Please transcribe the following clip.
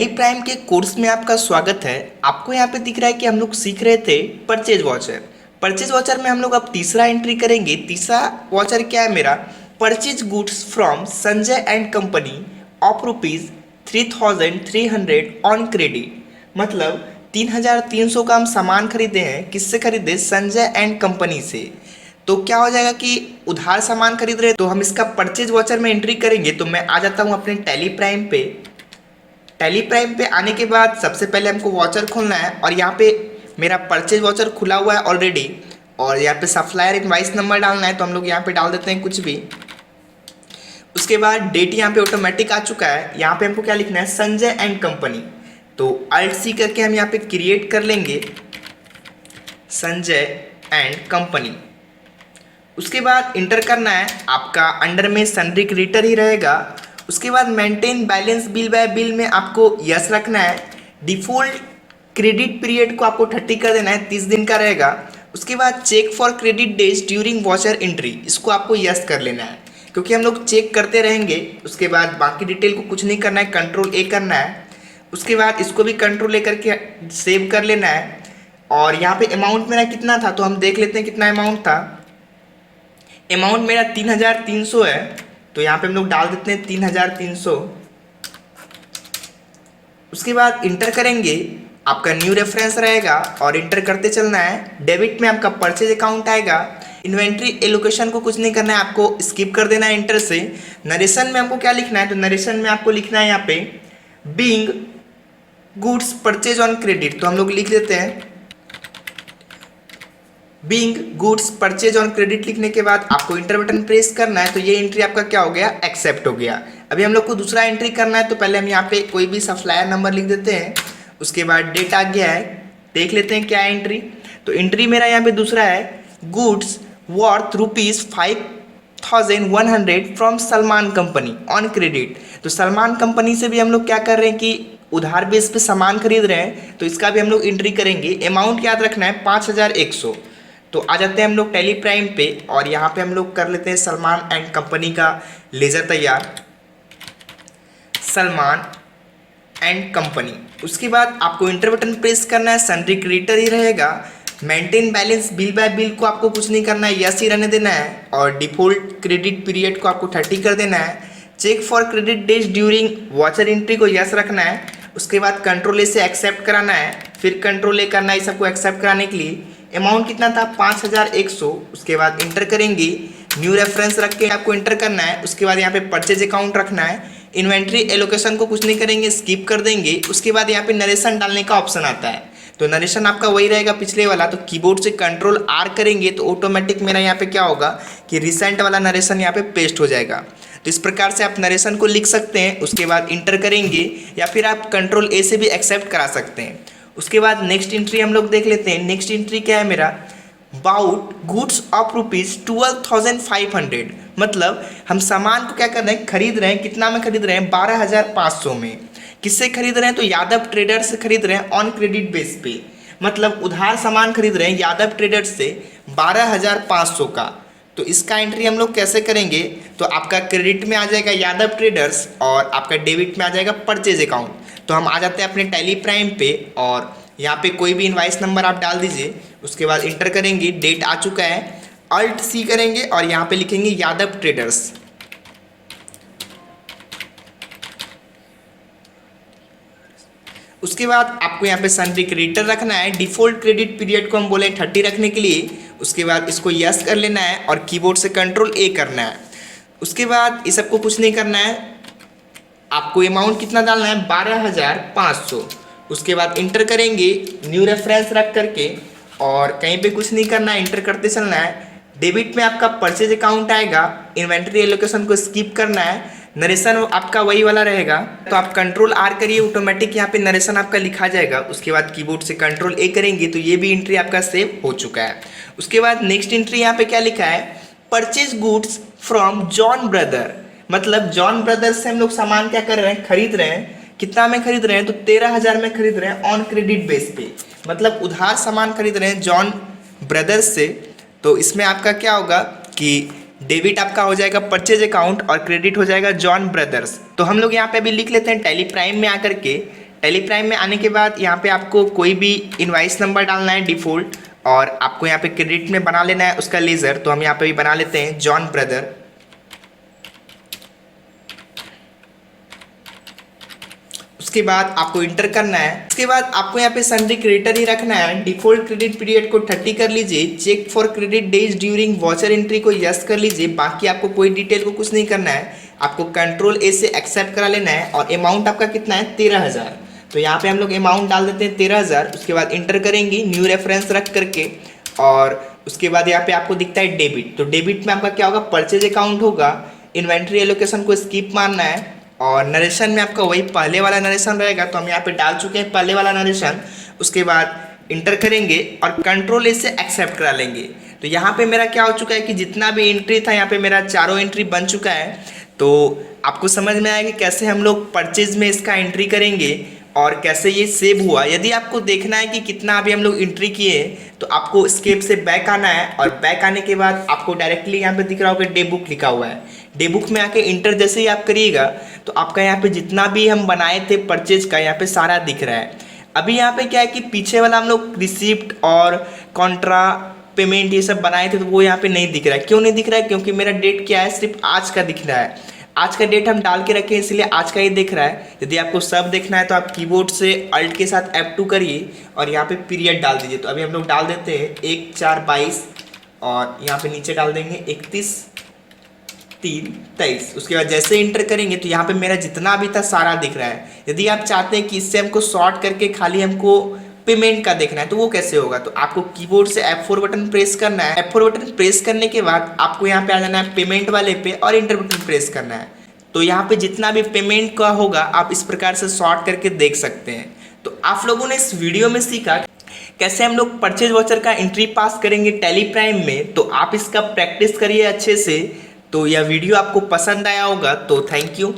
Tally prime के course में आपका स्वागत है। आपको यहाँ पे दिख रहा है कि हम लोग सीख रहे थे परचेज वाउचर। परचेज वाउचर में हम लोग अब तीसरा एंट्री करेंगे। तीसरा वाउचर क्या है मेरा? Purchase goods from Sanjay and company of ₹3,300 on credit. मतलब 3,300 का हम सामान खरीदे हैं। किससे खरीदे? संजय एंड कंपनी से। तो क्या हो जाएगा कि उधार सामान खरीद रहे हैं, तो हम इसका परचेज वाउचर में एंट्री करेंगे। तो मैं आ जाता हूँ अपने टैली प्राइम पे। टैली प्राइम पे आने के बाद सबसे पहले हमको वाउचर खोलना है और यहाँ पे मेरा परचेज वाउचर खुला हुआ है ऑलरेडी। और यहाँ पे सप्लायर इनवॉइस नंबर डालना है, तो हम लोग यहाँ पे डाल देते हैं कुछ भी। उसके बाद डेट यहाँ पे ऑटोमेटिक आ चुका है। यहाँ पे हमको क्या लिखना है? Sanjay and company. तो अल्ट सी करके हम यहाँ पे क्रिएट कर लेंगे संजय एंड कंपनी। उसके बाद इंटर करना है। आपका अंडर में सन्ड्री क्रेडिटर ही रहेगा। उसके बाद maintain balance bill bye bill में आपको यस रखना है। डिफ़ॉल्ट क्रेडिट पीरियड को आपको 30 कर देना है, 30 दिन का रहेगा। उसके बाद check for credit days during voucher entry, इसको आपको यस कर लेना है क्योंकि हम लोग चेक करते रहेंगे। उसके बाद बाकी डिटेल को कुछ नहीं करना है, कंट्रोल ए करना है। उसके बाद इसको भी कंट्रोल ए करके सेव कर लेना है। और यहाँ पे अमाउंट मेरा कितना था, तो हम देख लेते हैं कितना अमाउंट था। अमाउंट मेरा 3,300 है, तो यहाँ पे हम लोग डाल देते हैं 3,300। उसके बाद इंटर करेंगे। आपका न्यू रेफरेंस रहेगा और इंटर करते चलना है। डेबिट में आपका परचेज अकाउंट आएगा। इन्वेंट्री एलोकेशन को कुछ नहीं करना है, आपको स्किप कर देना है इंटर से। नरेशन में हमको क्या लिखना है? तो नरेशन में आपको लिखना है यहाँ पे being goods purchase on credit, तो हम लोग लिख देते हैं being goods purchase on credit. लिखने के बाद आपको इंटर बटन प्रेस करना है। तो ये एंट्री आपका क्या हो गया? एक्सेप्ट हो गया। अभी हम लोग को दूसरा एंट्री करना है, तो पहले हम यहाँ पे कोई भी सप्लायर नंबर लिख देते हैं। उसके बाद डेट आ गया है, देख लेते हैं क्या है एंट्री। तो एंट्री मेरा यहाँ पे दूसरा है goods worth ₹5,100 from Salman company on credit. तो सलमान कंपनी से भी हम लोग क्या कर रहे हैं कि उधार बेस पे सामान खरीद रहे हैं, तो इसका भी हम लोग एंट्री करेंगे। अमाउंट याद रखना है 5,100। तो आ जाते हैं हम लोग टैली प्राइम पे और यहाँ पे हम लोग कर लेते हैं सलमान एंड कंपनी का लेजर तैयार, सलमान एंड कंपनी। उसके बाद आपको इंटर बटन प्रेस करना है, सन्ड्री क्रेडिटर ही रहेगा। Maintain balance bill bye bill को आपको कुछ नहीं करना है, यस ही रहने देना है। और डिफ़ॉल्ट क्रेडिट पीरियड को आपको 30 कर देना है। Check for credit days during voucher entry को यस रखना है। उसके बाद कंट्रोल ए से एक्सेप्ट कराना है, फिर कंट्रोल ए करना है सबको एक्सेप्ट कराने के लिए। अमाउंट कितना था? 5,100। उसके बाद इंटर करेंगे। न्यू रेफरेंस रख के आपको इंटर करना है। उसके बाद यहाँ पे परचेज अकाउंट रखना है। इन्वेंट्री एलोकेशन को कुछ नहीं करेंगे, स्किप कर देंगे। उसके बाद यहाँ पे नरेशन डालने का ऑप्शन आता है, तो नरेशन आपका वही रहेगा पिछले वाला। तो कीबोर्ड से कंट्रोल आर करेंगे तो ऑटोमेटिक मेरा यहाँ पे क्या होगा कि रिसेंट वाला नरेशन यहाँ पे पेस्ट हो जाएगा। तो इस प्रकार से आप नरेशन को लिख सकते हैं। उसके बाद इंटर करेंगे या फिर आप कंट्रोल ए से भी एक्सेप्ट करा सकते हैं। उसके बाद नेक्स्ट एंट्री हम लोग देख लेते हैं। नेक्स्ट एंट्री क्या है मेरा? Bought goods of ₹12,500। मतलब हम सामान को क्या कर रहे हैं? खरीद रहे हैं। कितना में खरीद रहे हैं? 12,500 में। किससे खरीद रहे हैं? तो यादव ट्रेडर से खरीद रहे हैं ऑन क्रेडिट बेस पे। मतलब उधार सामान खरीद रहे हैं यादव ट्रेडर से 12,500 का। तो इसका एंट्री हम लोग कैसे करेंगे? तो आपका क्रेडिट में आ जाएगा यादव ट्रेडर्स और आपका डेबिट में आ जाएगा परचेज अकाउंट। तो हम आ जाते हैं अपने टैली प्राइम पे और यहाँ पे कोई भी इनवाइस नंबर आप डाल दीजिए। उसके बाद इंटर करेंगे। डेट आ चुका है, अल्ट सी करेंगे और यहाँ पे लिखेंगे यादव ट्रेडर्स। उसके बाद आपको यहाँ पे सन्ड्री क्रेडिटर रखना है। डिफ़ॉल्ट क्रेडिट पीरियड को हम बोले 30 रखने के लिए। उसके बाद इसको यस कर लेना है और कीबोर्ड से कंट्रोल ए करना है। उसके बाद इस सबको कुछ नहीं करना है, आपको अमाउंट कितना डालना है? 12,500। उसके बाद इंटर करेंगे न्यू रेफरेंस रख करके और कहीं पे कुछ नहीं करना है, इंटर करते चलना है। डेबिट में आपका परचेज अकाउंट आएगा। इन्वेंट्री एलोकेशन को स्किप करना है। नरेशन आपका वही वाला रहेगा, तो आप कंट्रोल आर करिए, ऑटोमेटिक यहाँ पे नरेशन आपका लिखा जाएगा। उसके बाद कीबोर्ड से कंट्रोल ए करेंगे तो ये भी एंट्री आपका सेव हो चुका है। उसके बाद नेक्स्ट एंट्री यहाँ पे क्या लिखा है? Purchase goods from John brother. मतलब जॉन ब्रदर्स से हम लोग सामान क्या कर रहे हैं? खरीद रहे हैं। कितना में खरीद रहे हैं? तो 13,000 में खरीद रहे हैं ऑन क्रेडिट बेस पे। मतलब उधार सामान खरीद रहे हैं जॉन ब्रदर्स से। तो इसमें आपका क्या होगा कि डेबिट आपका हो जाएगा परचेज अकाउंट और क्रेडिट हो जाएगा जॉन ब्रदर्स। तो हम लोग यहाँ पे अभी लिख लेते हैं टैली प्राइम में आकर के टेली प्राइम में आने के बाद यहाँ पे आपको कोई भी इनवाइस नंबर डालना है डिफ़ॉल्ट, और आपको यहाँ पे क्रेडिट में बना लेना है उसका लेज़र। तो हम यहाँ पे भी बना लेते हैं जॉन ब्रदर। उसके बाद आपको इंटर करना है। उसके बाद आपको यहाँ पे सन्ड्री क्रेडिटर ही रखना है। डिफॉल्ट क्रेडिट पीरियड को 30 कर लीजिए। Check for credit days during voucher entry को यस कर लीजिए। बाकी आपको कोई डिटेल को कुछ नहीं करना है, आपको कंट्रोल ए से एक्सेप्ट करा लेना है। और अमाउंट आपका कितना है 13,000। तो यहाँ पे हम लोग अमाउंट डाल देते हैं 13,000। उसके बाद इंटर करेंगे न्यू रेफरेंस रख करके, और उसके बाद यहाँ पे आपको दिखता है डेबिट। तो डेबिट में आपका क्या होगा, परचेज अकाउंट होगा। इन्वेंट्री एलोकेशन को स्किप मारना है, और नरेशन में आपका वही पहले वाला नरेशन रहेगा। तो हम यहाँ पे डाल चुके हैं पहले वाला नरेशन। उसके बाद इंटर करेंगे और कंट्रोल ए से एक्सेप्ट करा लेंगे। तो यहाँ पे मेरा क्या हो चुका है कि जितना भी एंट्री था यहाँ पे मेरा चारों एंट्री बन चुका है। तो आपको समझ में आया कि कैसे हम लोग परचेज में इसका एंट्री करेंगे और कैसे ये सेव हुआ। यदि आपको देखना है कि कितना अभी हम लोग एंट्री किए, तो आपको स्केप से बैक आना है, और बैक आने के बाद आपको डायरेक्टली यहाँ पे दिख रहा होगा डे बुक लिखा हुआ है। डे बुक में आके इंटर जैसे ही आप करिएगा तो आपका यहाँ पे जितना भी हम बनाए थे परचेज का यहाँ पे सारा दिख रहा है। अभी यहाँ पे क्या है कि पीछे वाला हम लोग रिसिप्ट और कॉन्ट्रा पेमेंट ये सब बनाए थे, तो वो यहाँ पे नहीं दिख रहा है। क्यों नहीं दिख रहा है, क्योंकि मेरा डेट क्या है, सिर्फ आज का दिख रहा है। आज का डेट हम डाल के रखे हैं, इसलिए आज का ही दिख रहा है। यदि आपको सब देखना है तो आप कीबोर्ड से अल्ट के साथ F2 करिए और यहाँ पे पीरियड डाल दीजिए। तो अभी हम लोग डाल देते हैं 1/4/22, और यहाँ पे नीचे डाल देंगे 31/3/23। उसके बाद जैसे इंटर करेंगे तो यहाँ पे मेरा जितना भी था सारा दिख रहा है। यदि आप चाहते हैं कि इससे हमको शॉर्ट करके खाली हमको पेमेंट का देखना है तो वो कैसे होगा, तो आपको कीबोर्ड से F4 बटन प्रेस करना है। F4 बटन प्रेस करने के बाद आपको यहाँ पे आ जाना है पेमेंट वाले पे और इंटर बटन प्रेस करना है। तो यहाँ पे जितना भी पेमेंट का होगा आप इस प्रकार से शॉर्ट करके देख सकते हैं। तो आप लोगों ने इस वीडियो में सीखा कैसे हम लोग परचेज वॉचर का एंट्री पास करेंगे टेली प्राइम में। तो आप इसका प्रैक्टिस करिए अच्छे से। तो यह वीडियो आपको पसंद आया होगा, तो थैंक यू।